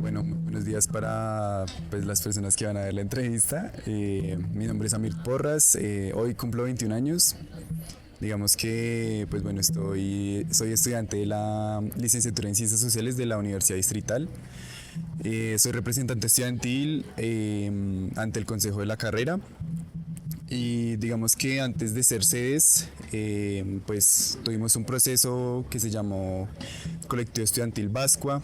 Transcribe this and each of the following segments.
Bueno, muy buenos días para pues, las personas que van a ver la entrevista. Mi nombre es Amir Porras, hoy cumplo 21 años. Digamos que, pues bueno, soy estudiante de la licenciatura en Ciencias Sociales de la Universidad Distrital. Soy representante estudiantil ante el Consejo de la carrera. Y digamos que antes de ser sedes, pues tuvimos un proceso que se llamó Colectivo Estudiantil Bascua,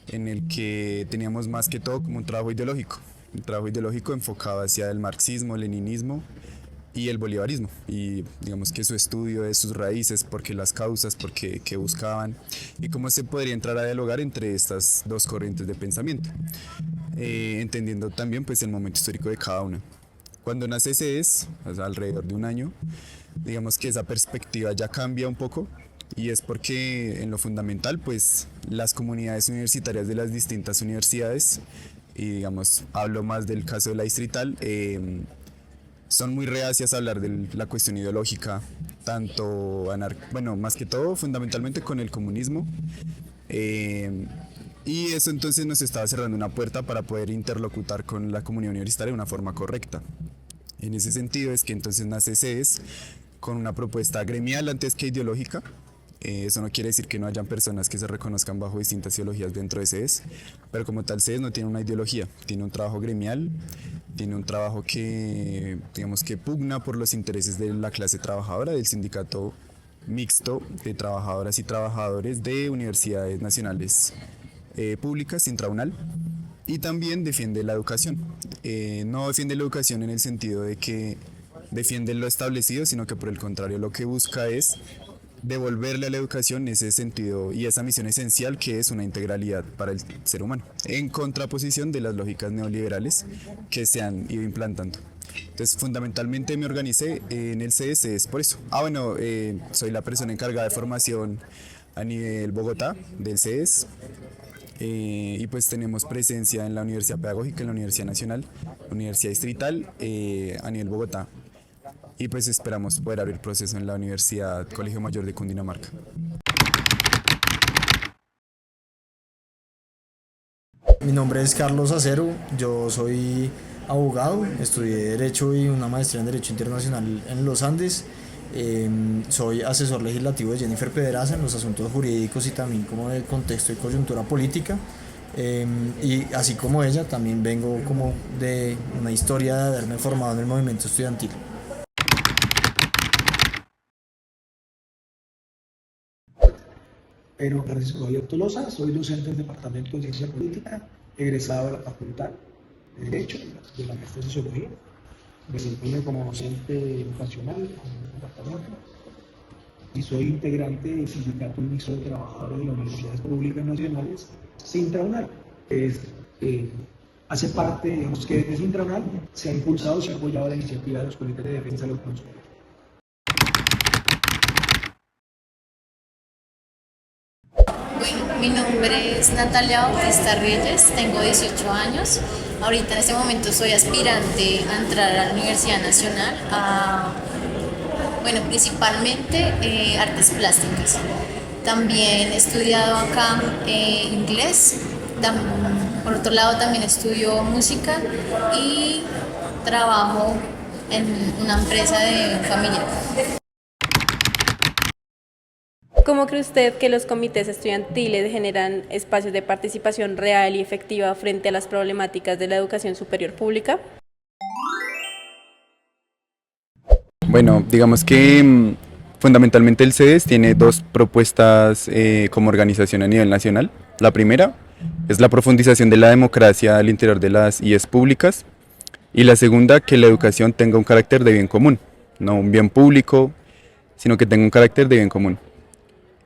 en el que teníamos más que todo como un trabajo ideológico enfocado hacia el marxismo, el leninismo y el bolivarismo, y digamos que su estudio de sus raíces, por qué las causas, por qué buscaban y cómo se podría entrar a dialogar entre estas dos corrientes de pensamiento, entendiendo también pues el momento histórico de cada una. Cuando nace CES, o sea, alrededor de un año, digamos que esa perspectiva ya cambia un poco, y es porque en lo fundamental pues las comunidades universitarias de las distintas universidades, y digamos hablo más del caso de la distrital, son muy reacias a hablar de la cuestión ideológica, bueno, más que todo fundamentalmente con el comunismo, eh, y eso entonces nos estaba cerrando una puerta para poder interlocutar con la comunidad universitaria de una forma correcta. En ese sentido es que entonces nace CES con una propuesta gremial antes que ideológica. Eso no quiere decir que no hayan personas que se reconozcan bajo distintas ideologías dentro de CES, pero como tal CES no tiene una ideología, tiene un trabajo gremial, tiene un trabajo que, digamos, que pugna por los intereses de la clase trabajadora, del sindicato mixto de trabajadoras y trabajadores de universidades nacionales públicas, Intraunal, y también defiende la educación. No defiende la educación en el sentido de que defiende lo establecido, sino que por el contrario lo que busca es devolverle a la educación ese sentido y esa misión esencial que es una integralidad para el ser humano, en contraposición de las lógicas neoliberales que se han ido implantando. Entonces, fundamentalmente me organicé en el CS es por eso. Bueno, soy la persona encargada de formación a nivel Bogotá del CES, y pues tenemos presencia en la Universidad Pedagógica, en la Universidad Nacional, Universidad Distrital, a nivel Bogotá. Y pues esperamos poder abrir proceso en la Universidad Colegio Mayor de Cundinamarca. Mi nombre es Carlos Acero, yo soy abogado, estudié Derecho y una maestría en Derecho Internacional en los Andes. Soy asesor legislativo de Jennifer Pedraza en los asuntos jurídicos y también como del contexto y coyuntura política. Y así como ella, también vengo como de una historia de haberme formado en el movimiento estudiantil. Pero Francisco Javier Tolosa, soy docente del Departamento de Ciencia Política, egresado de la Facultad de Derecho, de la Maestría de Sociología. Me desempeño como docente vocacional en el departamento y soy integrante del Sindicato Mixto de Trabajadores de las Universidades Públicas Nacionales, Sintraunal. Eh, Hace parte, digamos que desde Sintraunal se ha impulsado, se ha apoyado la iniciativa de los comités de defensa de los consumidores. Bueno, mi nombre es Natalia Bautista Reyes, tengo 18 años. Ahorita en este momento soy aspirante a entrar a la Universidad Nacional, bueno, principalmente artes plásticas. También he estudiado acá inglés, por otro lado también estudio música y trabajo en una empresa de familia. ¿Cómo cree usted que los comités estudiantiles generan espacios de participación real y efectiva frente a las problemáticas de la educación superior pública? Bueno, digamos que fundamentalmente el CEDES tiene dos propuestas como organización a nivel nacional. La primera es la profundización de la democracia al interior de las IES públicas, y la segunda, que la educación tenga un carácter de bien común, no un bien público, sino que tenga un carácter de bien común.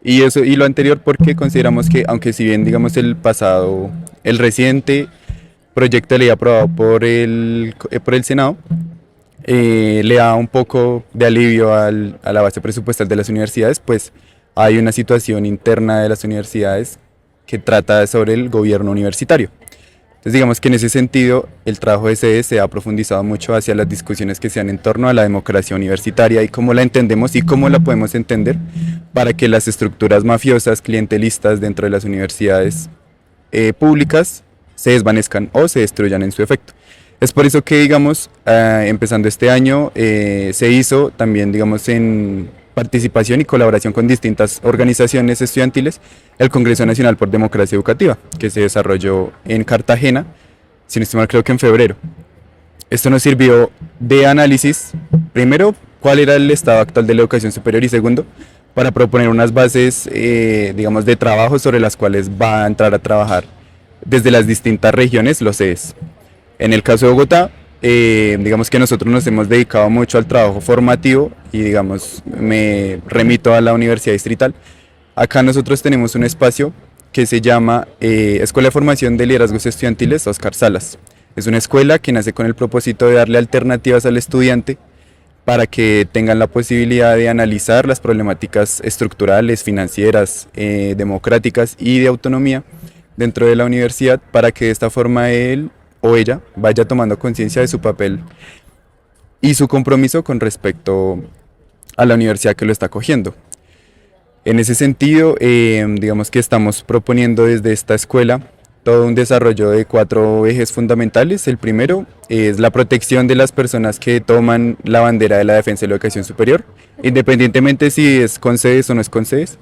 Y lo anterior porque consideramos que, aunque si bien digamos el reciente proyecto de ley aprobado por el Senado, le da un poco de alivio a la base presupuestal de las universidades, pues hay una situación interna de las universidades que trata sobre el gobierno universitario. Entonces digamos que en ese sentido el trabajo de CES se ha profundizado mucho hacia las discusiones que se dan en torno a la democracia universitaria y cómo la entendemos y cómo la podemos entender para que las estructuras mafiosas, clientelistas dentro de las universidades públicas se desvanezcan o se destruyan en su efecto. Es por eso que, digamos, empezando este año, se hizo también, digamos, en participación y colaboración con distintas organizaciones estudiantiles, el Congreso Nacional por Democracia Educativa, que se desarrolló en Cartagena, si no estoy mal, creo que en febrero. Esto nos sirvió de análisis, primero, cuál era el estado actual de la educación superior y segundo, para proponer unas bases, digamos, de trabajo sobre las cuales va a entrar a trabajar desde las distintas regiones los CES. En el caso de Bogotá, digamos que nosotros nos hemos dedicado mucho al trabajo formativo y digamos me remito a la Universidad Distrital. Acá nosotros tenemos un espacio que se llama Escuela de Formación de Liderazgos Estudiantiles Oscar Salas. Es una escuela que nace con el propósito de darle alternativas al estudiante para que tengan la posibilidad de analizar las problemáticas estructurales, financieras, democráticas y de autonomía dentro de la universidad, para que de esta forma él o ella vaya tomando conciencia de su papel y su compromiso con respecto a la universidad que lo está acogiendo. En ese sentido, digamos que estamos proponiendo desde esta escuela todo un desarrollo de 4 ejes fundamentales. El primero es la protección de las personas que toman la bandera de la defensa de la educación superior, independientemente si es con sedes o no es con sedes.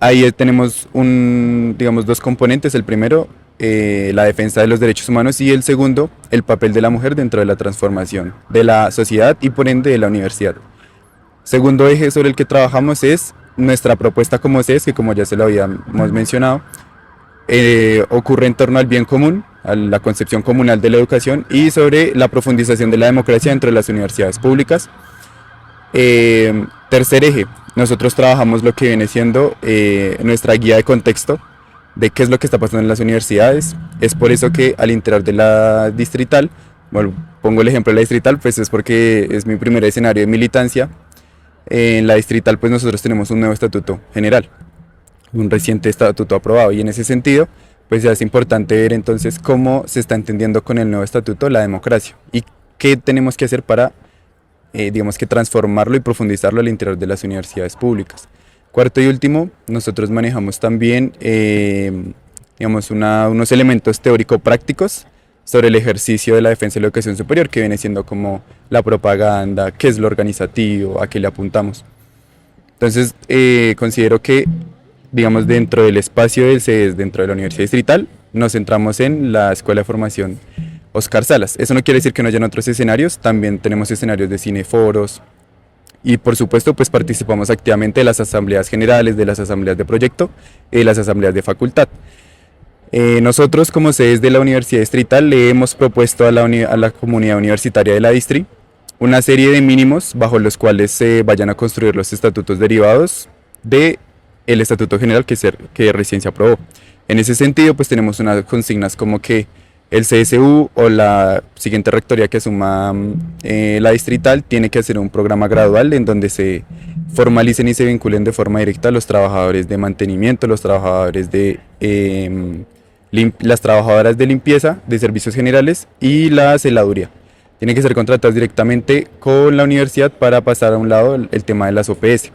Ahí tenemos digamos, 2 componentes. El primero, la defensa de los derechos humanos, y el segundo, el papel de la mujer dentro de la transformación de la sociedad y por ende de la universidad. Segundo eje sobre el que trabajamos es nuestra propuesta como CES, que como ya se lo habíamos mencionado, ocurre en torno al bien común, a la concepción comunal de la educación y sobre la profundización de la democracia dentro de las universidades públicas. Tercer eje, nosotros trabajamos lo que viene siendo nuestra guía de contexto de qué es lo que está pasando en las universidades. Es por eso que al interior de la distrital, bueno, pongo el ejemplo de la distrital, pues es porque es mi primer escenario de militancia. En la distrital pues nosotros tenemos un nuevo estatuto general, un reciente estatuto aprobado, y en ese sentido pues ya es importante ver entonces cómo se está entendiendo con el nuevo estatuto la democracia y qué tenemos que hacer para digamos que transformarlo y profundizarlo al interior de las universidades públicas. Cuarto y último, nosotros manejamos también digamos unos elementos teórico-prácticos sobre el ejercicio de la defensa de la educación superior, que viene siendo como la propaganda, qué es lo organizativo, a qué le apuntamos. Entonces considero que, digamos, dentro del espacio del CES, dentro de la Universidad Distrital, nos centramos en la Escuela de Formación Oscar Salas. Eso no quiere decir que no hayan otros escenarios, también tenemos escenarios de cineforos y por supuesto pues participamos activamente de las asambleas generales, de las asambleas de proyecto y de las asambleas de facultad. Nosotros como sedes de la Universidad Distrital le hemos propuesto a la comunidad universitaria de la Distri una serie de mínimos bajo los cuales se vayan a construir los estatutos derivados del Estatuto General que recién se aprobó. En ese sentido pues tenemos unas consignas como que el CSU o la siguiente rectoría que asuma la distrital tiene que hacer un programa gradual en donde se formalicen y se vinculen de forma directa a los trabajadores de mantenimiento, los trabajadores las trabajadoras de limpieza, de servicios generales y la celaduría. Tienen que ser contratadas directamente con la universidad para pasar a un lado el tema de las OPS.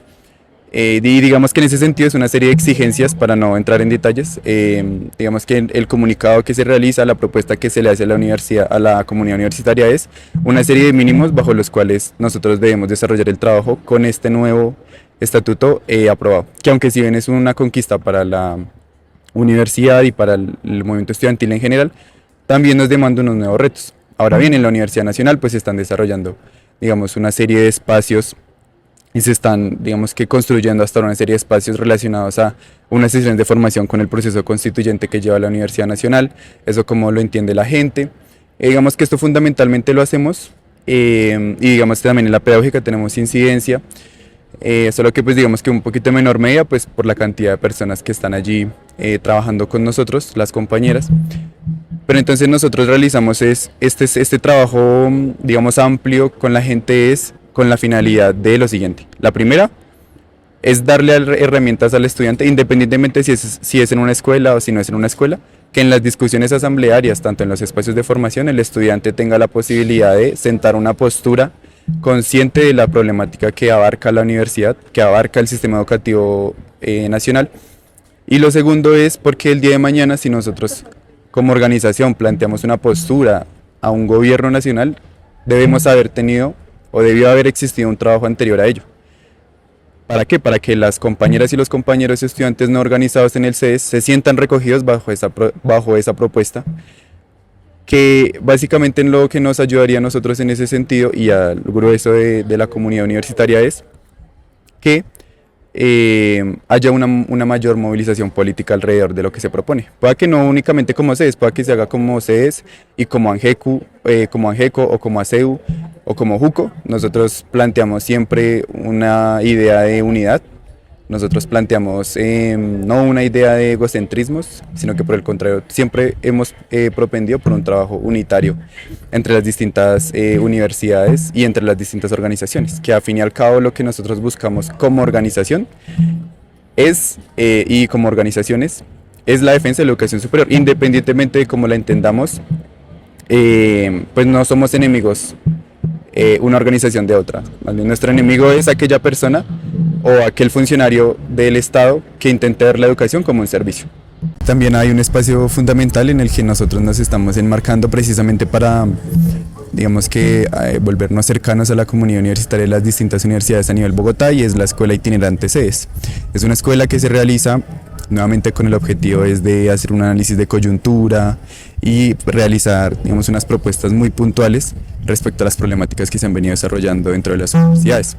Y digamos que en ese sentido es una serie de exigencias, para no entrar en detalles. Digamos que el comunicado que se realiza, la propuesta que se le hace a la universidad, a la comunidad universitaria, es una serie de mínimos bajo los cuales nosotros debemos desarrollar el trabajo con este nuevo estatuto aprobado, que aunque si bien es una conquista para la universidad y para el movimiento estudiantil en general, también nos demanda unos nuevos retos. Ahora bien, en la Universidad Nacional pues se están desarrollando, digamos, una serie de espacios y se están, digamos, que construyendo hasta ahora una serie de espacios relacionados a unas sesiones de formación con el proceso constituyente que lleva la Universidad Nacional, eso cómo lo entiende la gente. Digamos que esto fundamentalmente lo hacemos y digamos que también en la pedagógica tenemos incidencia, solo que pues digamos que un poquito de menor medida pues por la cantidad de personas que están allí trabajando con nosotros, las compañeras. Pero entonces nosotros realizamos este trabajo, digamos, amplio con la gente con la finalidad de lo siguiente. La primera es darle herramientas al estudiante, independientemente si es en una escuela o si no es en una escuela, que en las discusiones asamblearias, tanto en los espacios de formación, el estudiante tenga la posibilidad de sentar una postura consciente de la problemática que abarca la universidad, que abarca el sistema educativo nacional. Y lo segundo es porque el día de mañana, si nosotros como organización planteamos una postura a un gobierno nacional, debemos haber tenido o debió haber existido un trabajo anterior a ello. ¿Para qué? Para que las compañeras y los compañeros estudiantes no organizados en el CES se sientan recogidos bajo esa propuesta, que básicamente en lo que nos ayudaría a nosotros en ese sentido y al grueso de la comunidad universitaria es que haya una mayor movilización política alrededor de lo que se propone. Pueda que no únicamente como CES, pueda que se haga como CES y como ANGECO o como ACEU o como JUCO. Nosotros planteamos siempre una idea de unidad. Nosotros planteamos no una idea de egocentrismos, sino que por el contrario siempre hemos propendido por un trabajo unitario entre las distintas universidades y entre las distintas organizaciones, que a fin y al cabo lo que nosotros buscamos como organización es, y como organizaciones, es la defensa de la educación superior, independientemente de cómo la entendamos, pues no somos enemigos una organización de otra. Más bien nuestro enemigo es aquella persona o aquel funcionario del Estado que intente ver la educación como un servicio. También hay un espacio fundamental en el que nosotros nos estamos enmarcando precisamente para, digamos que, volvernos cercanos a la comunidad universitaria de las distintas universidades a nivel Bogotá, y es la Escuela Itinerante CES. Es una escuela que se realiza nuevamente con el objetivo es de hacer un análisis de coyuntura y realizar, digamos, unas propuestas muy puntuales respecto a las problemáticas que se han venido desarrollando dentro de las universidades.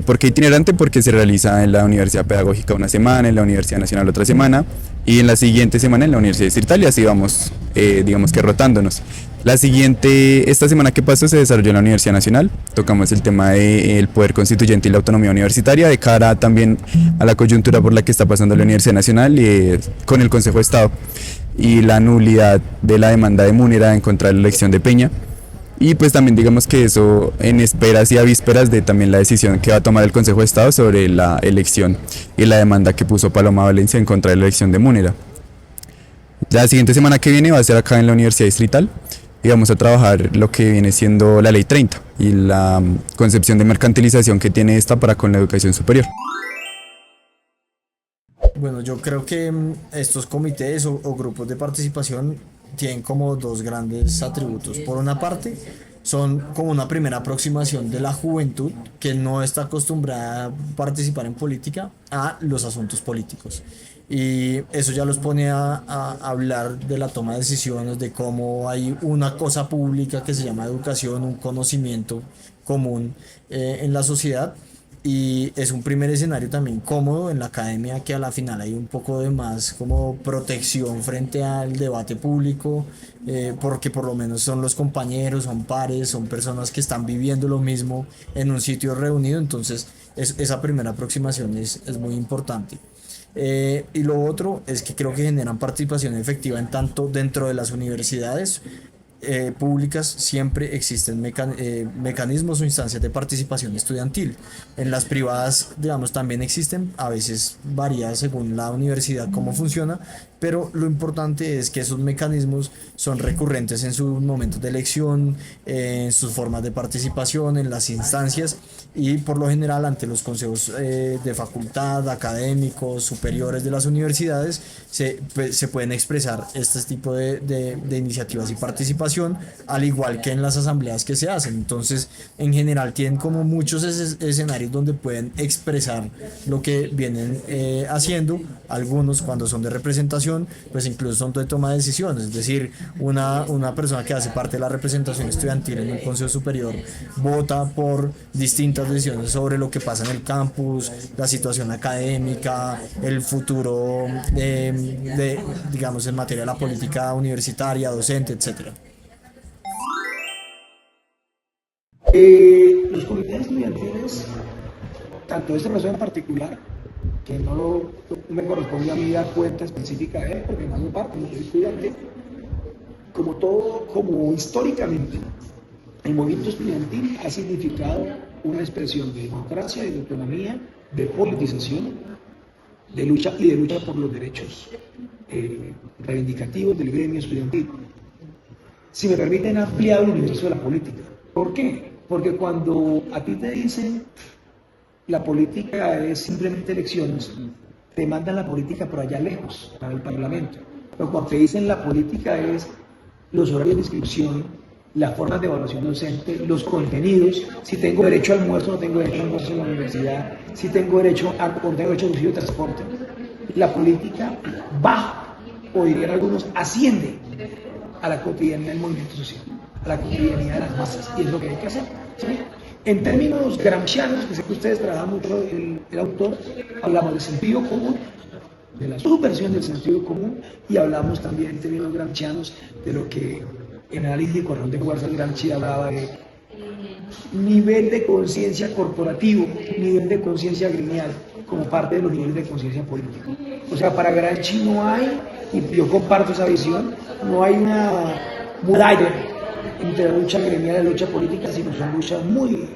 ¿Por qué itinerante? Porque se realiza en la Universidad Pedagógica una semana, en la Universidad Nacional otra semana y en la siguiente semana en la Universidad Distrital, y así vamos, digamos que rotándonos. Esta semana que pasó se desarrolló en la Universidad Nacional, tocamos el tema del poder constituyente y la autonomía universitaria de cara también a la coyuntura por la que está pasando la Universidad Nacional con el Consejo de Estado y la nulidad de la demanda de Múnera en contra de la elección de Peña. Y pues también digamos que eso en esperas y a vísperas de también la decisión que va a tomar el Consejo de Estado sobre la elección y la demanda que puso Paloma Valencia en contra de la elección de Múnera. La siguiente semana que viene va a ser acá en la Universidad Distrital y vamos a trabajar lo que viene siendo la Ley 30 y la concepción de mercantilización que tiene esta para con la educación superior. Bueno, yo creo que estos comités o grupos de participación tienen como dos grandes atributos. Por una parte, son como una primera aproximación de la juventud que no está acostumbrada a participar en política a los asuntos políticos. Y eso ya los pone a hablar de la toma de decisiones, de cómo hay una cosa pública que se llama educación, un conocimiento común en la sociedad. Y es un primer escenario también cómodo en la academia, que a la final hay un poco de más como protección frente al debate público, porque por lo menos son los compañeros, son pares, son personas que están viviendo lo mismo en un sitio reunido. Entonces esa primera aproximación es muy importante. Y lo otro es que creo que generan participación efectiva en tanto dentro de las universidades públicas siempre existen mecanismos o instancias de participación estudiantil. En las privadas, digamos, también existen, a veces varía según la universidad cómo funciona, pero lo importante es que esos mecanismos son recurrentes en sus momentos de elección, en sus formas de participación, en las instancias, y por lo general ante los consejos de facultad, académicos, superiores de las universidades, se pueden expresar este tipo de iniciativas y participación, al igual que en las asambleas que se hacen. Entonces, en general tienen como muchos escenarios donde pueden expresar lo que vienen haciendo. Algunos, cuando son de representación, pues incluso son de toma de decisiones, es decir, una persona que hace parte de la representación estudiantil en un consejo superior vota por distintas decisiones sobre lo que pasa en el campus, la situación académica, el futuro digamos, en materia de la política universitaria, docente, etcétera. Los comités estudiantiles, tanto este profesor en particular, que no me corresponde a mí dar cuenta específica de él, porque no hago parte, no soy estudiante, como históricamente, el movimiento estudiantil ha significado una expresión de democracia, de autonomía, de politización, de lucha por los derechos reivindicativos del gremio estudiantil. Si me permiten, ampliar el universo de la política. ¿Por qué? Porque cuando a ti te dicen la política es simplemente elecciones, te mandan la política por allá lejos, para el Parlamento. Lo que te dicen la política es los horarios de inscripción, las formas de evaluación docente, los contenidos, si tengo derecho al almuerzo o no tengo derecho al almuerzo en la universidad, si tengo derecho a subsidio de transporte. La política baja, o dirían algunos, asciende a la cotidianidad del movimiento social, a la cotidianidad de las masas, y es lo que hay que hacer, ¿sí? En términos gramscianos, que sé que ustedes trabajan mucho el autor, hablamos del sentido común, de la subversión del sentido común, y hablamos también en términos gramscianos de lo que en análisis de corrón de fuerzas Gramsci hablaba de nivel de conciencia corporativo, nivel de conciencia gremial, como parte de los niveles de conciencia política. O sea, para Gramsci no hay, y yo comparto esa visión, no hay una muralla entre la lucha gremial y la lucha política, sino son luchas muy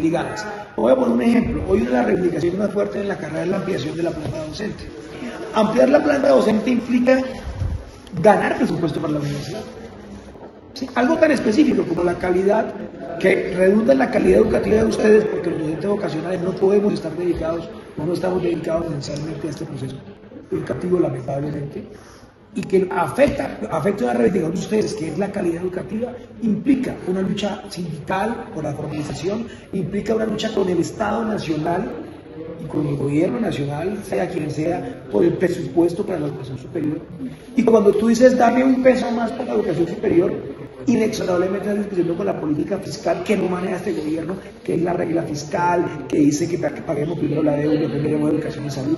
ligadas. Voy a poner un ejemplo. Hoy una de las reivindicaciones más fuertes en la carrera es la ampliación de la planta docente. Ampliar la planta docente implica ganar presupuesto para la universidad. ¿Sí? Algo tan específico como la calidad, que redunda en la calidad educativa de ustedes, porque los docentes vocacionales no podemos estar dedicados, no estamos dedicados esencialmente a este proceso educativo, lamentablemente, y que afecta una reivindicación de ustedes, que es la calidad educativa, implica una lucha sindical por la formalización, implica una lucha con el Estado Nacional y con el gobierno nacional, sea quien sea, por el presupuesto para la educación superior. Y cuando tú dices, dame un peso más para la educación superior, inexorablemente estás discutiendo con la política fiscal que no maneja este gobierno, que es la regla fiscal, que dice que paguemos primero la deuda, primero educación y salud.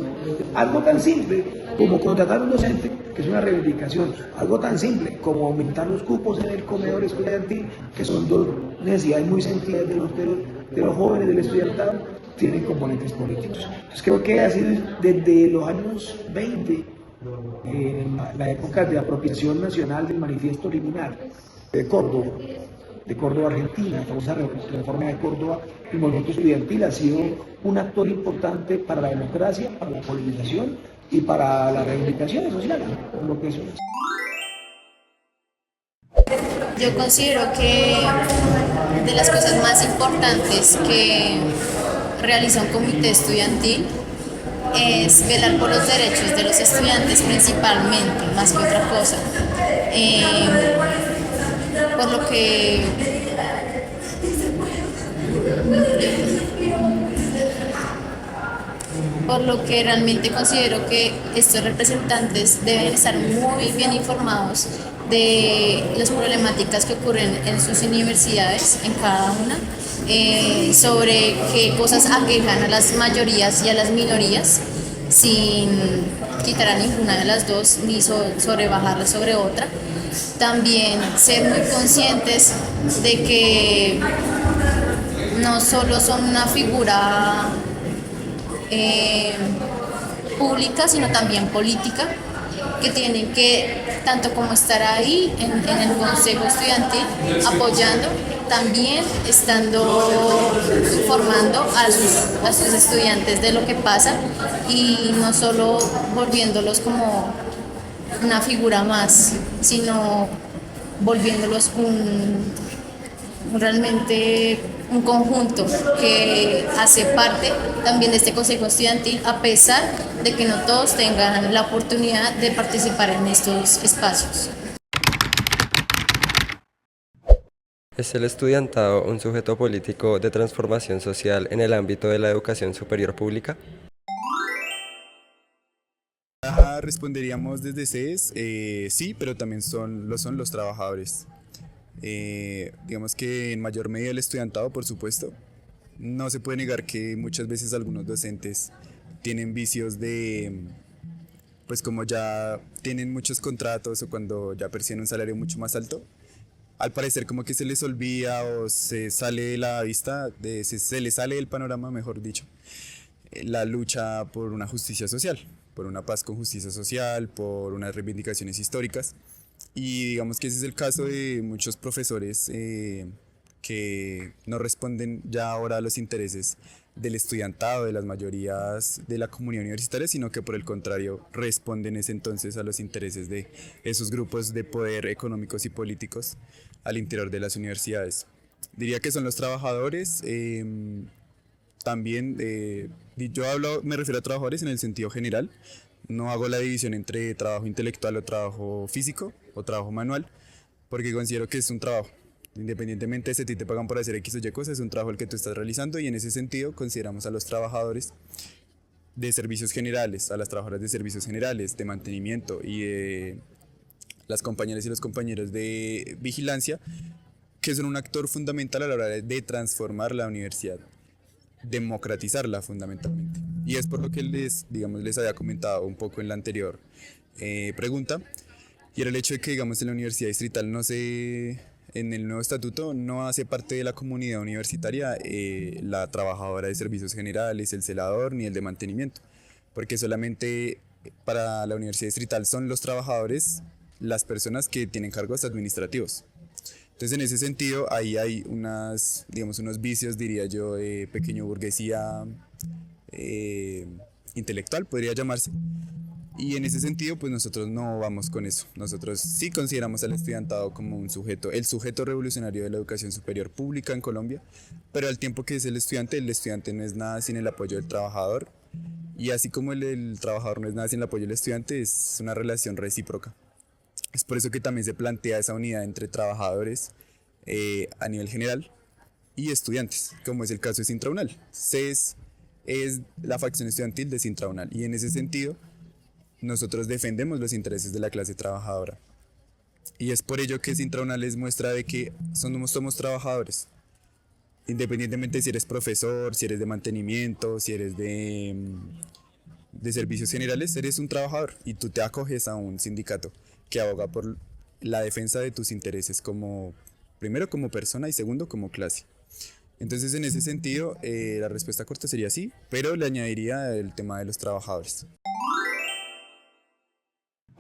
Algo tan simple como contratar un docente, que es una reivindicación, algo tan simple como aumentar los cupos en el comedor estudiantil, que son dos necesidades muy sentidas de los jóvenes, del estudiantado, tienen componentes políticos. Entonces creo que ha sido desde los años 20, en la época de apropiación nacional del manifiesto liminal de Córdoba, Argentina, la famosa reforma de Córdoba, el movimiento estudiantil ha sido un actor importante para la democracia, para la politización y para la reivindicación social, lo que eso es. Yo considero que de las cosas más importantes que realiza un comité estudiantil es velar por los derechos de los estudiantes principalmente, más que otra cosa. Por lo que realmente considero que estos representantes deben estar muy bien informados de las problemáticas que ocurren en sus universidades, en cada una, sobre qué cosas aquejan a las mayorías y a las minorías, sin quitar a ninguna de las dos ni sobrebajarla sobre otra. También ser muy conscientes de que no solo son una figura pública, sino también política, que tienen que, tanto como estar ahí en el consejo estudiantil apoyando, también estando informando a sus estudiantes de lo que pasa y no solo volviéndolos como una figura más, sino volviéndolos realmente un conjunto que hace parte también de este consejo estudiantil, a pesar de que no todos tengan la oportunidad de participar en estos espacios. ¿Es el estudiantado un sujeto político de transformación social en el ámbito de la educación superior pública? Responderíamos desde CES, sí, pero también son los trabajadores. Digamos que en mayor medida el estudiantado, por supuesto. No se puede negar que muchas veces algunos docentes tienen vicios de, pues como ya tienen muchos contratos o cuando ya perciben un salario mucho más alto, al parecer como que se les olvida o se sale de la vista, se les sale del panorama, mejor dicho, la lucha por una justicia social, por una paz con justicia social, por unas reivindicaciones históricas. Y digamos que ese es el caso de muchos profesores que no responden ya ahora a los intereses del estudiantado, de las mayorías de la comunidad universitaria, sino que por el contrario responden ese entonces a los intereses de esos grupos de poder económicos y políticos al interior de las universidades. Diría que son los trabajadores, también me refiero a trabajadores en el sentido general, No hago la división entre trabajo intelectual o trabajo físico o trabajo manual, porque considero que es un trabajo. Independientemente de si a ti te pagan por hacer X o Y cosas, es un trabajo el que tú estás realizando y en ese sentido consideramos a los trabajadores de servicios generales, a las trabajadoras de servicios generales, de mantenimiento y de las compañeras y los compañeros de vigilancia, que son un actor fundamental a la hora de transformar la universidad, democratizarla fundamentalmente. Y es por lo que les había comentado un poco en la anterior pregunta, y era el hecho de que, digamos, en la Universidad Distrital en el nuevo estatuto no hace parte de la comunidad universitaria la trabajadora de servicios generales, el celador ni el de mantenimiento, porque solamente para la Universidad Distrital son los trabajadores las personas que tienen cargos administrativos. Entonces, en ese sentido, ahí hay unos vicios, diría yo, de pequeño burguesía intelectual, podría llamarse. Y en ese sentido, pues nosotros no vamos con eso. Nosotros sí consideramos al estudiantado como el sujeto revolucionario de la educación superior pública en Colombia, pero al tiempo que es el estudiante no es nada sin el apoyo del trabajador. Y así como el trabajador no es nada sin el apoyo del estudiante, es una relación recíproca. Es por eso que también se plantea esa unidad entre trabajadores a nivel general y estudiantes, como es el caso de Sintraunal. CES es la facción estudiantil de Sintraunal y en ese sentido nosotros defendemos los intereses de la clase trabajadora. Y es por ello que Sintraunal es muestra de que somos trabajadores. Independientemente si eres profesor, si eres de mantenimiento, si eres de servicios generales, eres un trabajador y tú te acoges a un sindicato que aboga por la defensa de tus intereses primero como persona y segundo como clase. Entonces, en ese sentido, la respuesta corta sería sí, pero le añadiría el tema de los trabajadores.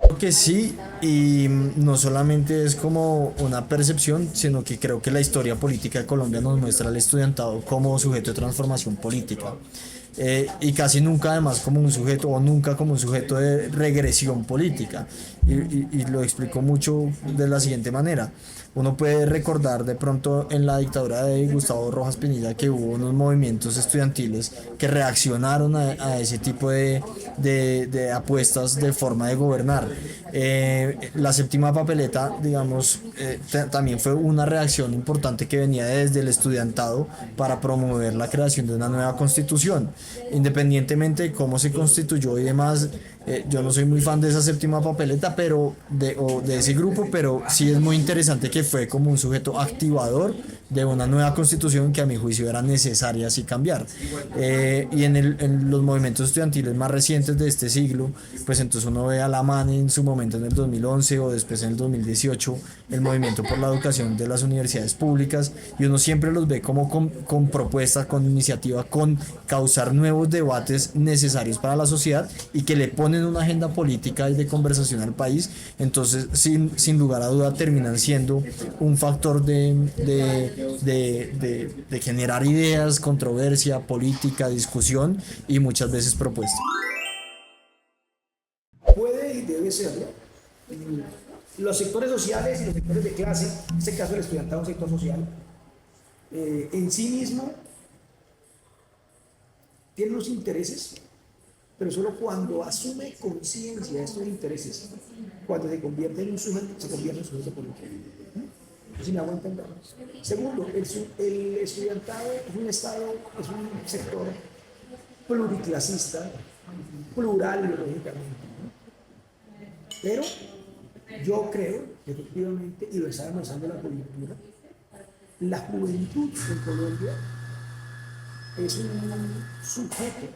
Creo que sí, y no solamente es como una percepción, sino que creo que la historia política de Colombia nos muestra al estudiantado como sujeto de transformación política. Y casi nunca además como un sujeto o nunca como un sujeto de regresión política y lo explico mucho de la siguiente manera. Uno puede recordar de pronto en la dictadura de Gustavo Rojas Pinilla que hubo unos movimientos estudiantiles que reaccionaron a ese tipo de apuestas de forma de gobernar. La séptima papeleta, digamos, también fue una reacción importante que venía desde el estudiantado para promover la creación de una nueva constitución. Independientemente de cómo se constituyó y demás, yo no soy muy fan de esa séptima papeleta o de ese grupo, pero sí es muy interesante que fue como un sujeto activador de una nueva constitución que a mi juicio era necesaria así cambiar. Y en los movimientos estudiantiles más recientes de este siglo, pues entonces uno ve a la MAN en su momento en el 2011 o después en el 2018, el movimiento por la educación de las universidades públicas, y uno siempre los ve como con propuestas, con iniciativa, con causar nuevos debates necesarios para la sociedad y que le ponen una agenda política y de conversación al país. Entonces, sin lugar a duda, terminan siendo un factor de generar ideas, controversia, política, discusión y muchas veces propuestas. Puede y debe serlo. Los sectores sociales y los sectores de clase, en este caso el estudiantado es un sector social, en sí mismo tiene unos intereses, pero solo cuando asume conciencia de estos intereses, cuando se convierte en un sujeto, se convierte en un sujeto político. Si me hago entender. Segundo, el estudiantado es un sector pluriclasista, plural ideológicamente, ¿no? Pero yo creo que efectivamente, y lo está demostrando la coyuntura, la juventud en Colombia es un sujeto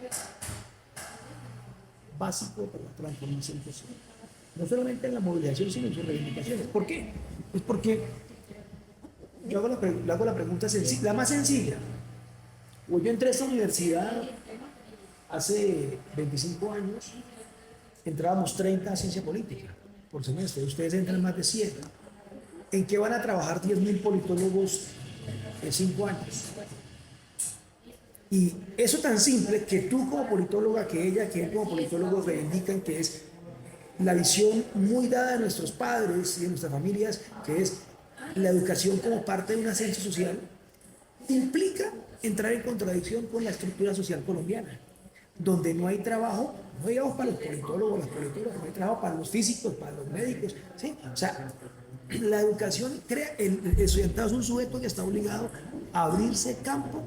básico para la transformación social. No solamente en la movilización, sino en sus reivindicaciones. ¿Por qué? Es porque yo hago la pregunta sencilla, la más sencilla. Pues yo entré a esta universidad hace 25 años, entrábamos 30 a ciencia política por semestre, ustedes entran más de 100. ¿En qué van a trabajar 10.000 politólogos en 5 años? Y eso tan simple que tú como politóloga, que él como politólogo reivindican que es la visión muy dada de nuestros padres y de nuestras familias, que es la educación como parte de un ascenso social, implica entrar en contradicción con la estructura social colombiana. donde no hay trabajo, no digamos para los politólogos, las politólogas, no hay trabajo para los físicos, para los médicos, ¿sí? O sea, la educación crea, el estudiantado es un sujeto que está obligado a abrirse campo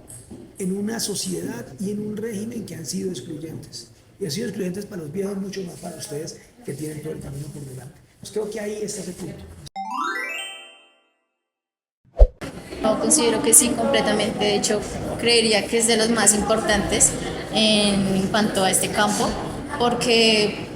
en una sociedad y en un régimen que han sido excluyentes. Y han sido excluyentes para los viejos, mucho más para ustedes que tienen todo el camino por delante. Pues creo que ahí está ese punto. Yo considero que sí, completamente. De hecho, creería que es de los más importantes en cuanto a este campo, porque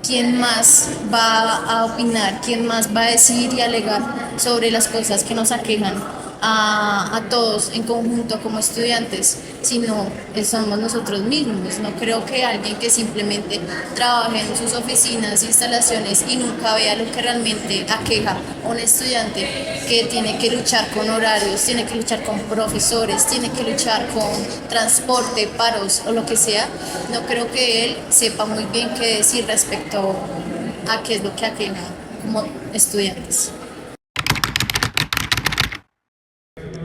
¿quién más va a opinar? ¿Quién más va a decir y alegar sobre las cosas que nos aquejan a todos en conjunto como estudiantes? Sino somos nosotros mismos. No creo que alguien que simplemente trabaje en sus oficinas, instalaciones y nunca vea lo que realmente aqueja a un estudiante que tiene que luchar con horarios, tiene que luchar con profesores, tiene que luchar con transporte, paros o lo que sea. No creo que él sepa muy bien qué decir respecto a qué es lo que aqueja como estudiantes.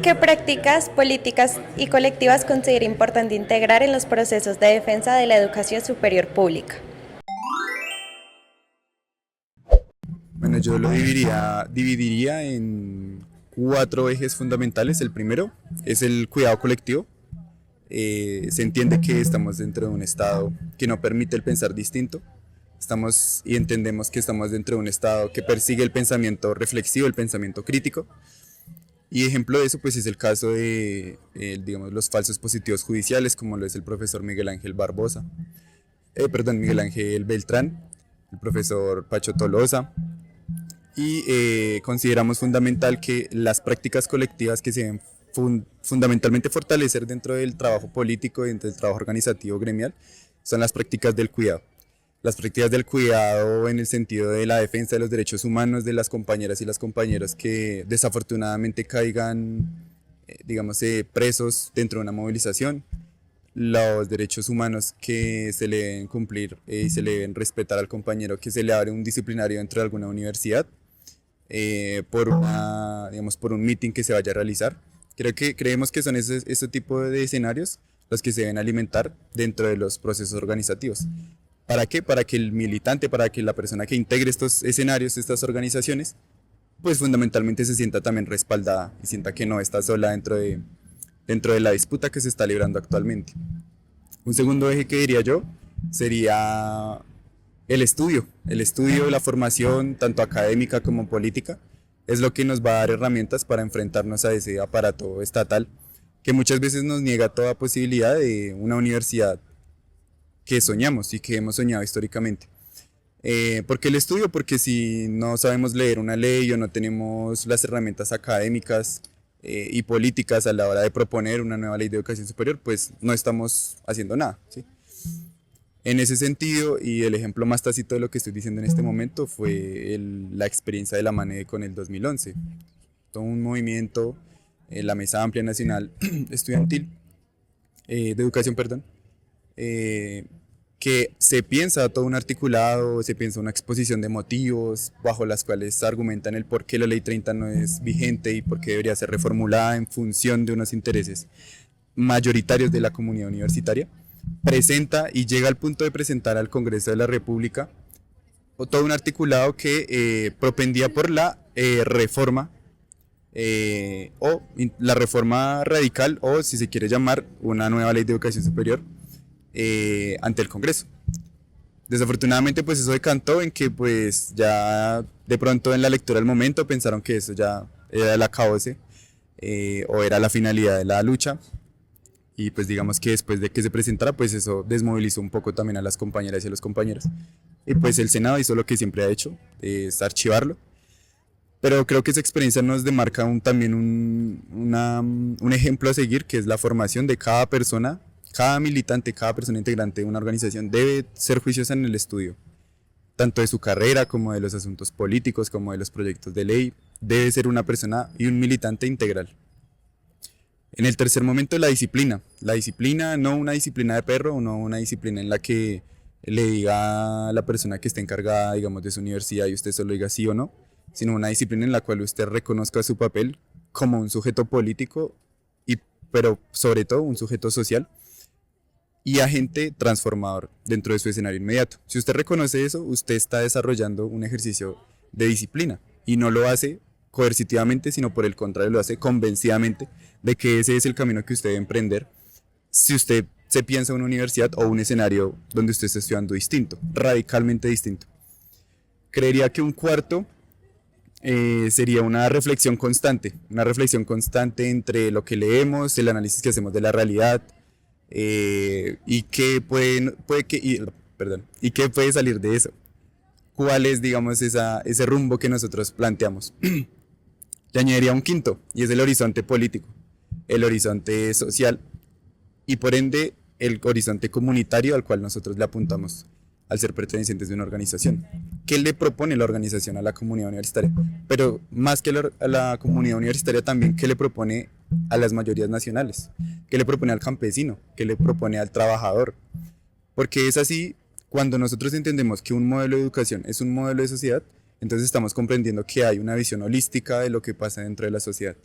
¿Qué prácticas, políticas y colectivas considera importante integrar en los procesos de defensa de la educación superior pública? Bueno, yo lo dividiría en 4 ejes fundamentales. El primero es el cuidado colectivo. Se entiende que estamos dentro de un estado que no permite el pensar distinto. Estamos y entendemos que estamos dentro de un estado que persigue el pensamiento reflexivo, el pensamiento crítico. Y ejemplo de eso pues es el caso de digamos, los falsos positivos judiciales, como lo es el profesor Miguel Ángel Miguel Ángel Beltrán, el profesor Pacho Tolosa. Y consideramos fundamental que las prácticas colectivas que se deben fundamentalmente fortalecer dentro del trabajo político y dentro del trabajo organizativo gremial son las prácticas del cuidado. Las prácticas del cuidado en el sentido de la defensa de los derechos humanos de las compañeras y las compañeros que desafortunadamente caigan, presos dentro de una movilización, los derechos humanos que se le deben cumplir y se le deben respetar al compañero que se le abre un disciplinario dentro de alguna universidad por un meeting que se vaya a realizar. Creemos que son ese tipo de escenarios los que se deben alimentar dentro de los procesos organizativos. ¿Para qué? Para que el militante, para que la persona que integre estos escenarios, estas organizaciones, pues fundamentalmente se sienta también respaldada y sienta que no está sola dentro de la disputa que se está librando actualmente. Un segundo eje que diría yo sería el estudio, la formación tanto académica como política, es lo que nos va a dar herramientas para enfrentarnos a ese aparato estatal que muchas veces nos niega toda posibilidad de una universidad que soñamos y que hemos soñado históricamente. ¿Por qué el estudio? Porque si no sabemos leer una ley o no tenemos las herramientas académicas y políticas a la hora de proponer una nueva ley de educación superior, pues no estamos haciendo nada, ¿sí? En ese sentido, y el ejemplo más tácito de lo que estoy diciendo en este momento fue la experiencia de la MANE con el 2011. Todo un movimiento, la Mesa Amplia Nacional Estudiantil, de Educación, perdón, que se piensa todo un articulado, se piensa una exposición de motivos bajo las cuales argumentan el por qué la Ley 30 no es vigente y por qué debería ser reformulada en función de unos intereses mayoritarios de la comunidad universitaria. Presenta y llega al punto de presentar al Congreso de la República todo un articulado que propendía por la reforma o la reforma radical, o si se quiere llamar una nueva ley de educación superior ante el Congreso. Desafortunadamente pues eso decantó en que pues ya de pronto en la lectura del momento pensaron que eso ya era el acabose o era la finalidad de la lucha. Y pues digamos que después de que se presentara, pues eso desmovilizó un poco también a las compañeras y a los compañeros. Y pues el Senado hizo lo que siempre ha hecho, es archivarlo. Pero creo que esa experiencia nos demarca también un ejemplo a seguir, que es la formación de cada persona, cada militante, cada persona integrante de una organización debe ser juiciosa en el estudio, tanto de su carrera como de los asuntos políticos, como de los proyectos de ley. Debe ser una persona y un militante integral. En el tercer momento, la disciplina, no una disciplina de perro, no una disciplina en la que le diga a la persona que esté encargada, digamos, de su universidad y usted solo diga sí o no, sino una disciplina en la cual usted reconozca su papel como un sujeto político, pero sobre todo un sujeto social, y agente transformador dentro de su escenario inmediato. Si usted reconoce eso, usted está desarrollando un ejercicio de disciplina y no lo hace coercitivamente, sino por el contrario lo hace convencidamente de que ese es el camino que usted debe emprender si usted se piensa en una universidad o un escenario donde usted está estudiando distinto, radicalmente distinto. Creería que un cuarto sería una reflexión constante entre lo que leemos, el análisis que hacemos de la realidad y qué puede salir de eso. ¿Cuál es, digamos, ese rumbo que nosotros planteamos? Le añadiría un quinto, y es el horizonte político, el horizonte social y por ende el horizonte comunitario al cual nosotros le apuntamos al ser pertenecientes de una organización. ¿Qué le propone la organización a la comunidad universitaria? Pero más que a la comunidad universitaria también, ¿qué le propone a las mayorías nacionales? ¿Qué le propone al campesino? ¿Qué le propone al trabajador? Porque es así, cuando nosotros entendemos que un modelo de educación es un modelo de sociedad, entonces estamos comprendiendo que hay una visión holística de lo que pasa dentro de la sociedad.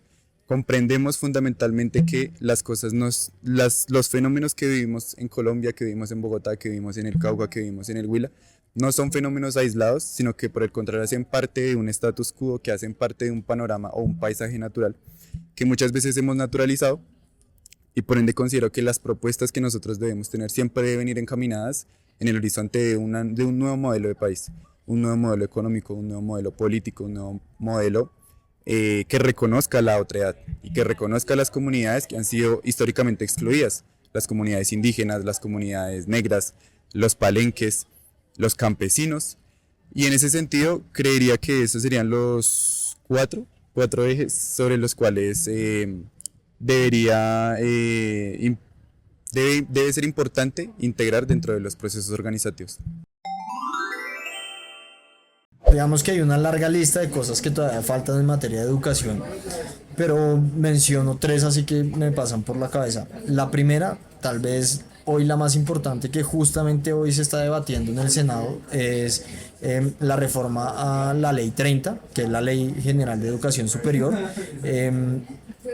Comprendemos fundamentalmente que las cosas los fenómenos que vivimos en Colombia, que vivimos en Bogotá, que vivimos en el Cauca, que vivimos en el Huila, no son fenómenos aislados, sino que por el contrario hacen parte de un status quo, que hacen parte de un panorama o un paisaje natural que muchas veces hemos naturalizado, y por ende considero que las propuestas que nosotros debemos tener siempre deben ir encaminadas en el horizonte de un nuevo modelo de país, un nuevo modelo económico, un nuevo modelo político, un nuevo modelo que reconozca la otredad y que reconozca las comunidades que han sido históricamente excluidas, las comunidades indígenas, las comunidades negras, los palenques, los campesinos, y en ese sentido creería que esos serían los cuatro ejes sobre los cuales debe ser importante integrar dentro de los procesos organizativos. Digamos que hay una larga lista de cosas que todavía faltan en materia de educación, pero menciono tres así que me pasan por la cabeza. La primera, tal vez hoy la más importante, que justamente hoy se está debatiendo en el Senado, es la reforma a la Ley 30, que es la Ley General de Educación Superior.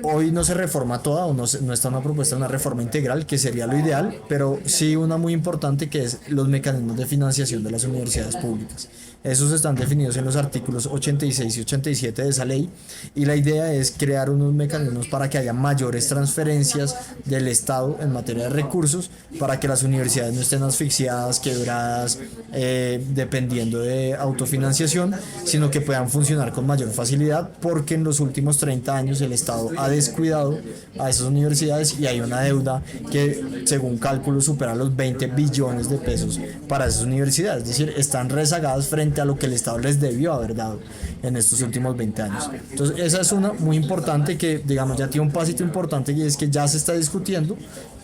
Hoy no se reforma toda, o no está una propuesta de una reforma integral, que sería lo ideal, pero sí una muy importante, que es los mecanismos de financiación de las universidades públicas. Esos están definidos en los artículos 86 y 87 de esa ley, y la idea es crear unos mecanismos para que haya mayores transferencias del Estado en materia de recursos, para que las universidades no estén asfixiadas, quebradas, dependiendo de autofinanciación, sino que puedan funcionar con mayor facilidad, porque en los últimos 30 años el Estado ha descuidado a esas universidades y hay una deuda que, según cálculos, supera los 20 billones de pesos para esas universidades. Es decir, están rezagadas frente a lo que el Estado les debió haber dado en estos últimos 20 años. Entonces, esa es una muy importante que, digamos, ya tiene un pasito importante, y es que ya se está discutiendo,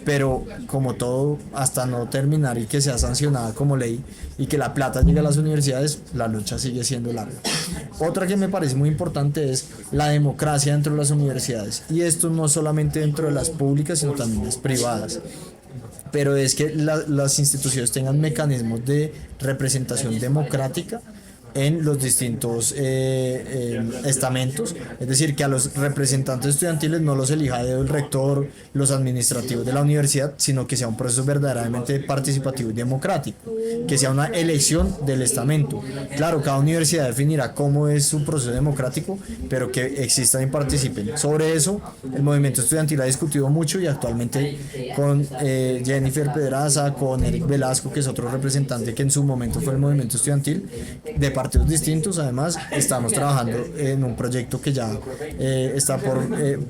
pero como todo, hasta no terminar y que sea sancionada como ley y que la plata llegue a las universidades, la lucha sigue siendo larga. Otra que me parece muy importante es la democracia dentro de las universidades, y esto no solamente dentro de las públicas, sino también las privadas, pero es que las instituciones tengan mecanismos de representación democrática en los distintos estamentos, es decir, que a los representantes estudiantiles no los elija el rector, los administrativos de la universidad, sino que sea un proceso verdaderamente participativo y democrático, que sea una elección del estamento. Claro, cada universidad definirá cómo es su proceso democrático, pero que existan y participen. Sobre eso, el movimiento estudiantil ha discutido mucho, y actualmente con Jennifer Pedraza, con Eric Velasco, que es otro representante que en su momento fue el movimiento estudiantil, de partidos distintos, además, estamos trabajando en un proyecto que ya está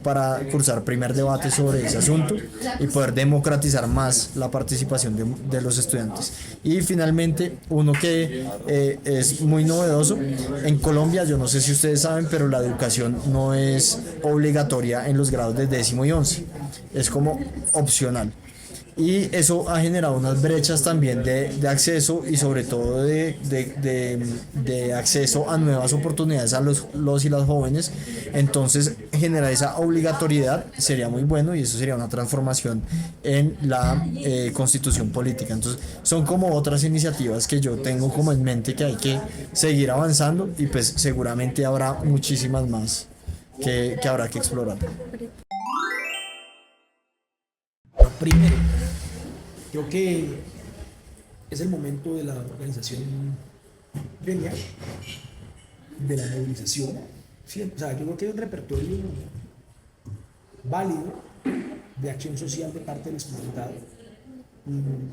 para cursar primer debate sobre ese asunto y poder democratizar más la participación de los estudiantes. Y finalmente, uno que es muy novedoso en Colombia, yo no sé si ustedes saben, pero la educación no es obligatoria en los grados de 10º y 11, es como opcional. Y eso ha generado unas brechas también de acceso, y sobre todo de acceso a nuevas oportunidades a los y las jóvenes. Entonces, generar esa obligatoriedad sería muy bueno, y eso sería una transformación en la constitución política. Entonces, son como otras iniciativas que yo tengo como en mente que hay que seguir avanzando, y pues seguramente habrá muchísimas más que habrá que explorar. Primero, Creo que es el momento de la organización gremial, de la movilización. Sí, o sea, yo creo que hay un repertorio válido de acción social de parte del estudiantado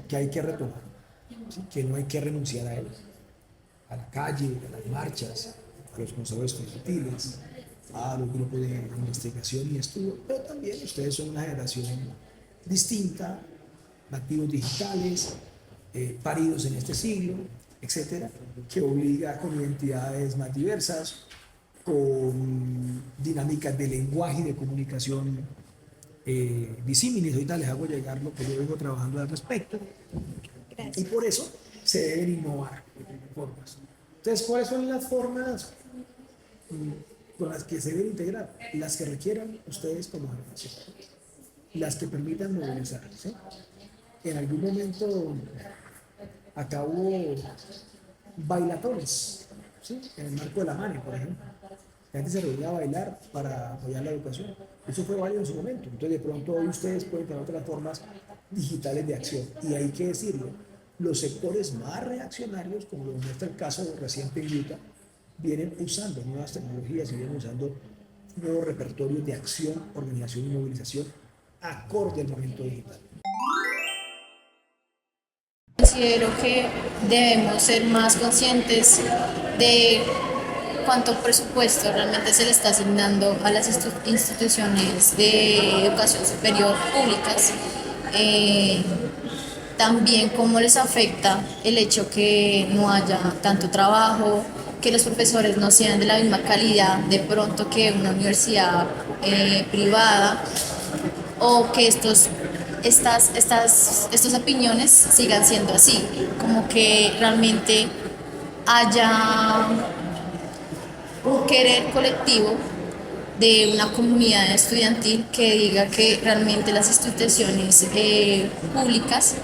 que hay que retomar, ¿sí? Que no hay que renunciar a él, a la calle, a las marchas, a los consejos estudiantiles, a los grupos de investigación y estudio, pero también ustedes son una generación distinta, nativos digitales, paridos en este siglo, etcétera, que obliga con identidades más diversas, con dinámicas de lenguaje y de comunicación disímiles. Ahorita les hago llegar lo que yo vengo trabajando al respecto. Gracias. Y por eso se deben innovar formas. Entonces, ¿cuáles son las formas con las que se deben integrar? Las que requieran ustedes como generación, las que permitan movilizarse. En algún momento acá hubo bailatones, ¿sí? En el marco de la MANE, por ejemplo. La gente se reunía a bailar para apoyar la educación. Eso fue válido en su momento. Entonces, de pronto, hoy ustedes pueden tener otras formas digitales de acción. Y hay que decirlo, los sectores más reaccionarios, como lo muestra el caso reciente en Utah, vienen usando nuevas tecnologías y vienen usando nuevos repertorios de acción, organización y movilización acorde al momento digital. Considero que debemos ser más conscientes de cuánto presupuesto realmente se le está asignando a las instituciones de educación superior públicas. También cómo les afecta el hecho que no haya tanto trabajo, que los profesores no sean de la misma calidad de pronto que una universidad privada, o que estas opiniones sigan siendo así, como que realmente haya un querer colectivo de una comunidad estudiantil que diga que realmente las instituciones públicas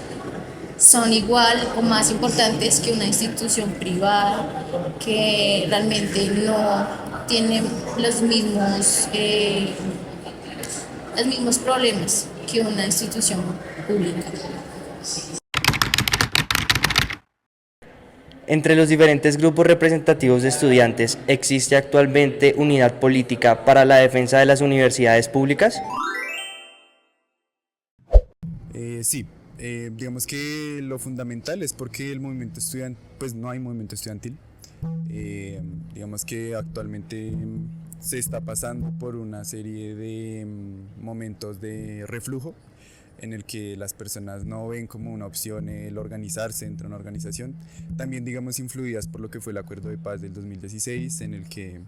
son igual o más importantes que una institución privada, que realmente no tiene los mismos problemas que una institución pública. Entre los diferentes grupos representativos de estudiantes, ¿existe actualmente unidad política para la defensa de las universidades públicas? Sí, digamos que lo fundamental es porque el movimiento estudiantil, pues no hay movimiento estudiantil. Digamos que actualmente se está pasando por una serie de momentos de reflujo en el que las personas no ven como una opción el organizarse dentro de una organización, también digamos influidas por lo que fue el Acuerdo de Paz del 2016, en el que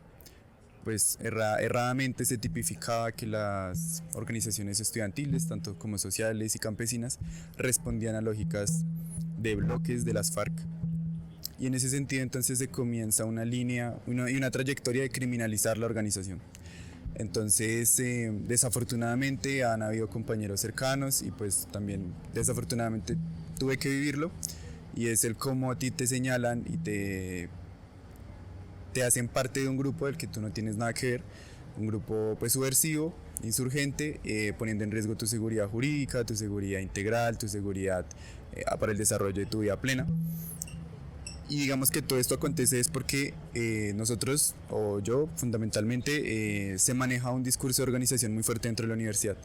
pues erradamente se tipificaba que las organizaciones estudiantiles, tanto como sociales y campesinas, respondían a lógicas de bloques de las FARC. Y en ese sentido entonces se comienza una línea y una trayectoria de criminalizar la organización. Entonces, desafortunadamente han habido compañeros cercanos y pues también desafortunadamente tuve que vivirlo, y es el cómo a ti te señalan y te hacen parte de un grupo del que tú no tienes nada que ver, un grupo pues subversivo, insurgente, poniendo en riesgo tu seguridad jurídica, tu seguridad integral, tu seguridad para el desarrollo de tu vida plena. Y digamos que todo esto acontece es porque nosotros, o yo fundamentalmente, se maneja un discurso de organización muy fuerte dentro de la universidad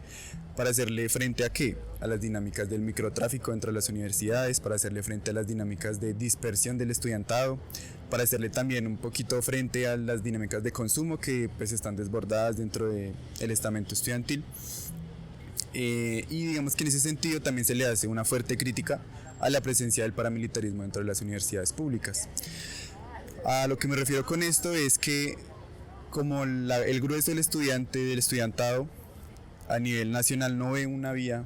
para hacerle frente a ¿qué? A las dinámicas del microtráfico dentro de las universidades, para hacerle frente a las dinámicas de dispersión del estudiantado, para hacerle también un poquito frente a las dinámicas de consumo que pues están desbordadas dentro del estamento estudiantil. Y digamos que en ese sentido también se le hace una fuerte crítica a la presencia del paramilitarismo dentro de las universidades públicas. A lo que me refiero con esto es que como el grueso del estudiantado a nivel nacional no ve una vía,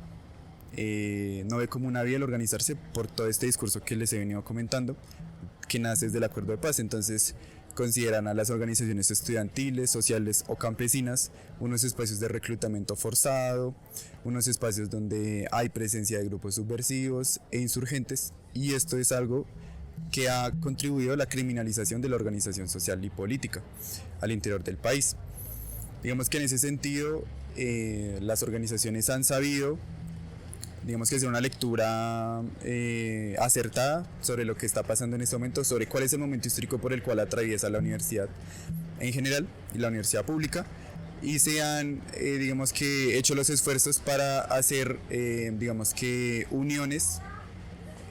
no ve como una vía el organizarse por todo este discurso que les he venido comentando, que nace desde el Acuerdo de Paz. Entonces consideran a las organizaciones estudiantiles, sociales o campesinas unos espacios de reclutamiento forzado, unos espacios donde hay presencia de grupos subversivos e insurgentes, y esto es algo que ha contribuido a la criminalización de la organización social y política al interior del país. Digamos que en ese sentido las organizaciones han sabido digamos que hacer una lectura acertada sobre lo que está pasando en este momento, sobre cuál es el momento histórico por el cual atraviesa la universidad en general y la universidad pública, y se han, digamos que, hecho los esfuerzos para hacer, digamos que, uniones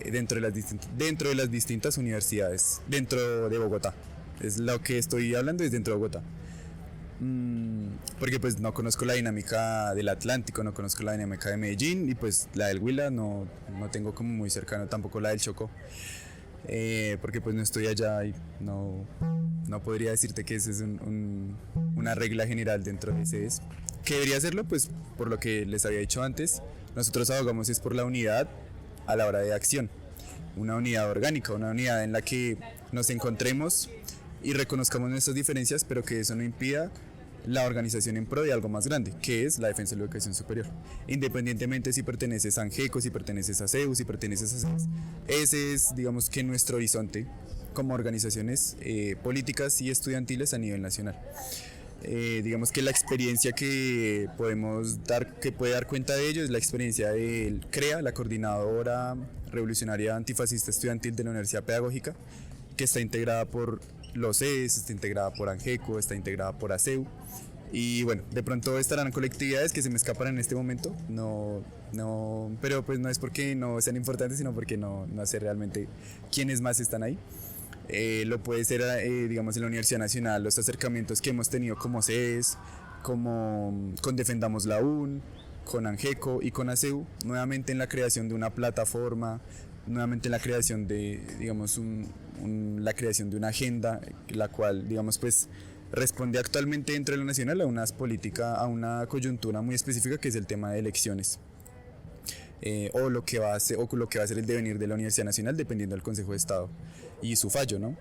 dentro de las distintas universidades, dentro de Bogotá. Es lo que estoy hablando, es dentro de Bogotá. Porque pues no conozco la dinámica del Atlántico, no conozco la dinámica de Medellín, y pues la del Huila no tengo como muy cercano tampoco la del Chocó, porque pues no estoy allá y no podría decirte que esa es una regla general dentro de ese es. ¿Qué debería hacerlo? Pues por lo que les había dicho antes, nosotros abogamos es por la unidad a la hora de acción, una unidad orgánica, una unidad en la que nos encontremos y reconozcamos nuestras diferencias, pero que eso no impida la organización en pro de algo más grande, que es la defensa de la educación superior. Independientemente si perteneces a ANGECO, si perteneces a CEU, si perteneces a CES. Ese es, digamos que, nuestro horizonte como organizaciones políticas y estudiantiles a nivel nacional. Digamos que la experiencia que puede dar cuenta de ello es la experiencia del CREA, la Coordinadora Revolucionaria Antifascista Estudiantil de la Universidad Pedagógica, que está integrada por los CES, está integrada por ANGECO, está integrada por ASEU, y bueno, de pronto estarán colectividades que se me escapan en este momento, pero pues no es porque no sean importantes, sino porque no sé realmente quiénes más están ahí. Lo puede ser, digamos, en la Universidad Nacional, los acercamientos que hemos tenido como CES, como con Defendamos la UN, con ANGECO y con ASEU, nuevamente en la creación de una plataforma, nuevamente en la creación de, digamos, la creación de una agenda, la cual, digamos, pues responde actualmente dentro de lo nacional a una coyuntura muy específica, que es el tema de elecciones. O lo que va a ser el devenir de la Universidad Nacional, dependiendo del Consejo de Estado y su fallo, ¿no?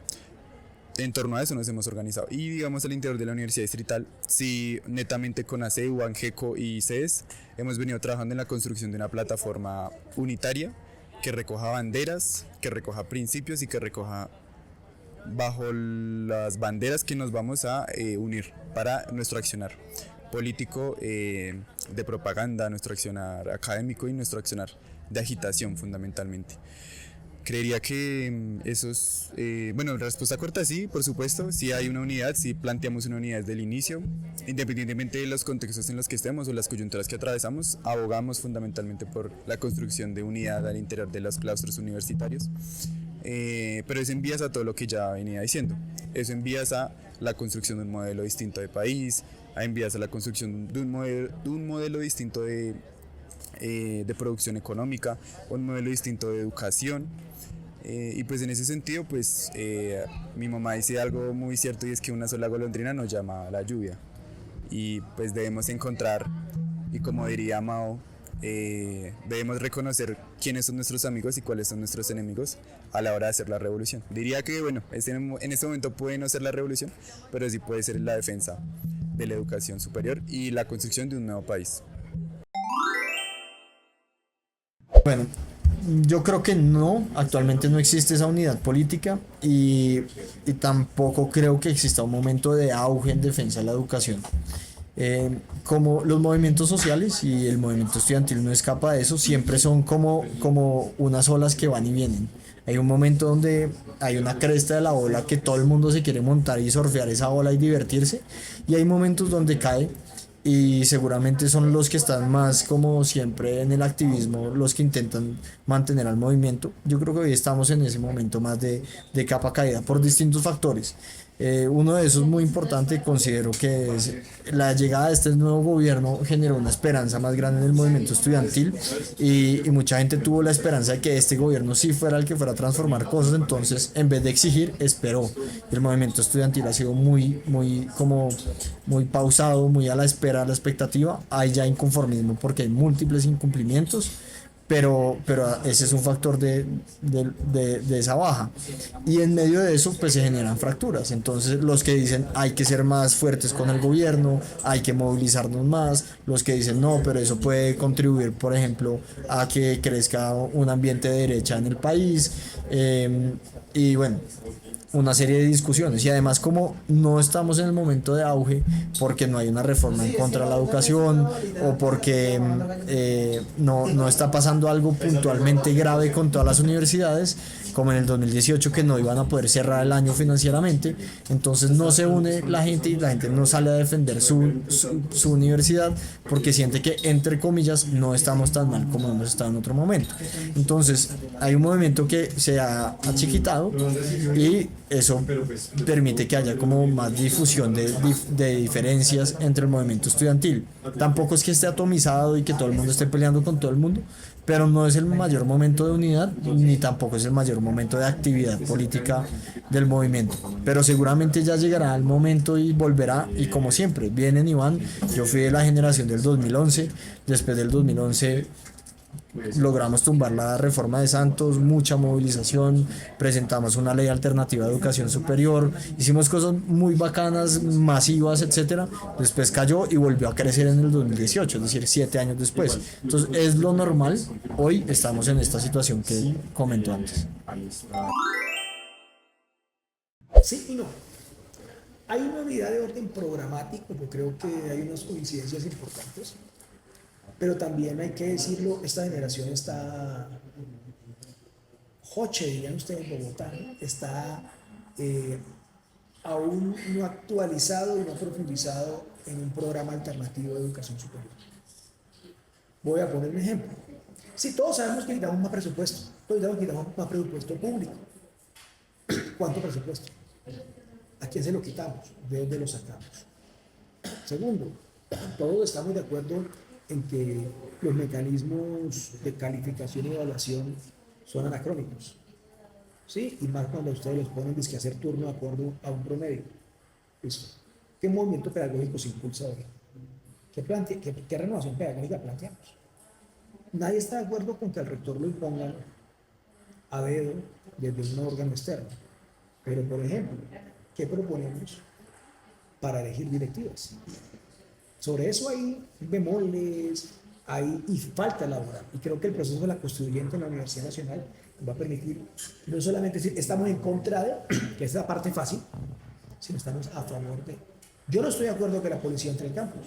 En torno a eso nos hemos organizado. Y digamos, al interior de la Universidad Distrital, sí, netamente con ASEU, ANGECO y CES, hemos venido trabajando en la construcción de una plataforma unitaria que recoja banderas, que recoja principios y que recoja bajo las banderas que nos vamos a unir para nuestro accionar político, de propaganda, nuestro accionar académico y nuestro accionar de agitación fundamentalmente. Creería que eso es, bueno, respuesta corta, sí, por supuesto, sí hay una unidad, sí planteamos una unidad desde el inicio, independientemente de los contextos en los que estemos o las coyunturas que atravesamos, abogamos fundamentalmente por la construcción de unidad al interior de los claustros universitarios, pero eso en vías a todo lo que ya venía diciendo, eso en vías a la construcción de un modelo distinto de país, en vías a la construcción de un modelo distinto de producción económica, un modelo distinto de educación. Y pues en ese sentido, pues mi mamá dice algo muy cierto, y es que una sola golondrina nos llama a la lluvia, y pues debemos encontrar, y como diría Mao, debemos reconocer quiénes son nuestros amigos y cuáles son nuestros enemigos a la hora de hacer la revolución. Diría que bueno, en este momento puede no ser la revolución, pero sí puede ser la defensa de la educación superior y la construcción de un nuevo país. Bueno, yo creo que no, actualmente no existe esa unidad política y tampoco creo que exista un momento de auge en defensa de la educación. Como los movimientos sociales y el movimiento estudiantil no escapa de eso, siempre son como unas olas que van y vienen. Hay un momento donde hay una cresta de la ola que todo el mundo se quiere montar y surfear esa ola y divertirse, y hay momentos donde cae, y seguramente son los que están más, como siempre en el activismo, los que intentan mantener al movimiento. Yo creo que hoy estamos en ese momento más de capa caída por distintos factores. Uno de esos muy importante, considero que es la llegada de este nuevo gobierno, generó una esperanza más grande en el movimiento estudiantil, y mucha gente tuvo la esperanza de que este gobierno sí fuera el que fuera a transformar cosas. Entonces, en vez de exigir, esperó. El movimiento estudiantil ha sido muy pausado, muy a la espera, a la expectativa. Hay ya inconformismo porque hay múltiples incumplimientos, pero ese es un factor de esa baja, y en medio de eso pues se generan fracturas. Entonces los que dicen hay que ser más fuertes con el gobierno, hay que movilizarnos más, los que dicen no, pero eso puede contribuir, por ejemplo, a que crezca un ambiente de derecha en el país, y bueno, una serie de discusiones. Y además, como no estamos en el momento de auge porque no hay una reforma en contra de la educación o porque no está pasando algo puntualmente grave con todas las universidades, como en el 2018 que no iban a poder cerrar el año financieramente, entonces no se une la gente y la gente no sale a defender su universidad porque siente que, entre comillas, no estamos tan mal como hemos estado en otro momento. Entonces hay un movimiento que se ha achiquitado y eso permite que haya como más difusión de diferencias entre el movimiento estudiantil. Tampoco es que esté atomizado y que todo el mundo esté peleando con todo el mundo, pero no es el mayor momento de unidad ni tampoco es el mayor momento de actividad política del movimiento, pero seguramente ya llegará el momento y volverá, y como siempre vienen y van. Yo fui de la generación del 2011, después del 2011 logramos tumbar la reforma de Santos, mucha movilización, presentamos una ley alternativa de educación superior, hicimos cosas muy bacanas, masivas, etcétera. Después cayó y volvió a crecer en el 2018, es decir, 7 años después. Entonces es lo normal. Hoy estamos en esta situación que comentó antes. Sí y no. Hay una unidad de orden programático, yo creo que hay unas coincidencias importantes, pero también hay que decirlo, esta generación está joche, dirían ustedes en Bogotá, ¿no? Está aún no actualizado y no profundizado en un programa alternativo de educación superior. Voy a poner un ejemplo. Sí, todos sabemos que necesitamos más presupuesto, todos sabemos que necesitamos más presupuesto público. ¿Cuánto presupuesto? ¿A quién se lo quitamos? ¿De dónde lo sacamos? Segundo, todos estamos de acuerdo en que los mecanismos de calificación y evaluación son anacrónicos, ¿sí? Y más cuando ustedes los ponen que hacer turno de acuerdo a un promedio. Pues, ¿qué movimiento pedagógico se impulsa ahora? ¿Qué renovación pedagógica planteamos? Nadie está de acuerdo con que al rector lo impongan a dedo desde un órgano externo. Pero, por ejemplo, ¿qué proponemos para elegir directivas? Sobre eso hay bemoles, y falta elaborar. Y creo que el proceso de la constituyente en la Universidad Nacional va a permitir no solamente decir estamos en contra de, que es la parte fácil, sino estamos a favor de. Yo no estoy de acuerdo que la policía entre al campus,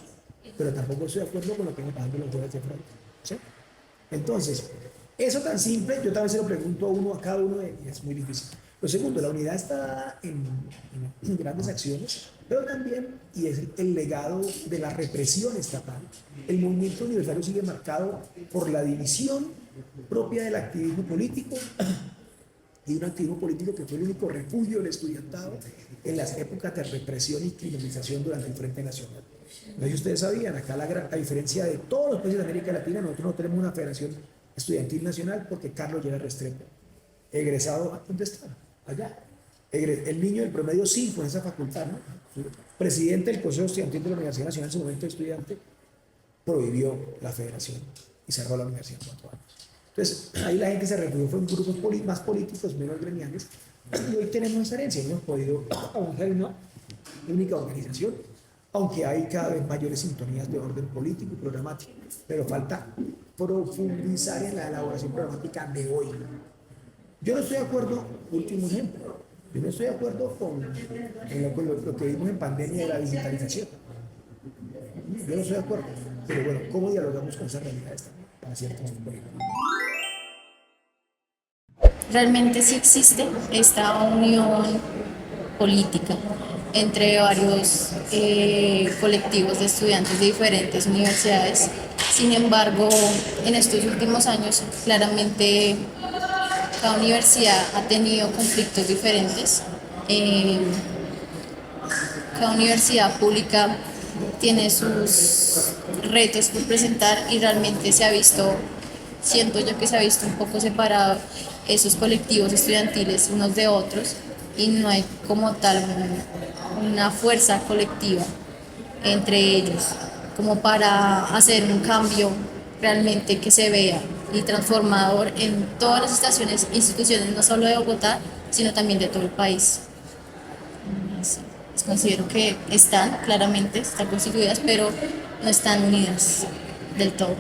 pero tampoco estoy de acuerdo con lo que me pasan los jueces de frente, ¿sí? Entonces, eso tan simple, yo también se lo pregunto a cada uno de ellos, es muy difícil. Lo segundo, la unidad está en grandes acciones, pero también, y es el legado de la represión estatal, el movimiento universitario sigue marcado por la división propia del activismo político, y un activismo político que fue el único refugio del estudiantado en las épocas de represión y criminalización durante el Frente Nacional. No sé si ustedes sabían, acá a diferencia de todos los países de América Latina, nosotros no tenemos una federación estudiantil nacional porque Carlos Lleras Restrepo, egresado, ¿dónde está? Allá. El niño del promedio 5 en esa facultad, ¿no? Presidente del Consejo Estudiantil de la Universidad Nacional, en su momento estudiante, prohibió la federación y cerró la universidad 4 años. Entonces, ahí la gente se refugió, fue en grupos más políticos, menos gremiales, y hoy tenemos esa herencia, no hemos podido avanzar en una única organización, aunque hay cada vez mayores sintonías de orden político y programático, pero falta profundizar en la elaboración programática de hoy. Yo no estoy de acuerdo, último ejemplo, yo no estoy de acuerdo con lo que vimos en pandemia de la digitalización. Yo no estoy de acuerdo, pero bueno, ¿cómo dialogamos con esa realidad para ciertos políticos? Realmente sí existe esta unión política entre varios colectivos de estudiantes de diferentes universidades. Sin embargo, en estos últimos años, claramente cada universidad ha tenido conflictos diferentes. Cada universidad pública tiene sus retos por presentar y realmente siento yo que se ha visto un poco separado esos colectivos estudiantiles unos de otros y no hay como tal una fuerza colectiva entre ellos como para hacer un cambio realmente que se vea y transformador en todas las instituciones, no solo de Bogotá, sino también de todo el país. Sí, considero que están constituidas, pero no están unidas del todo.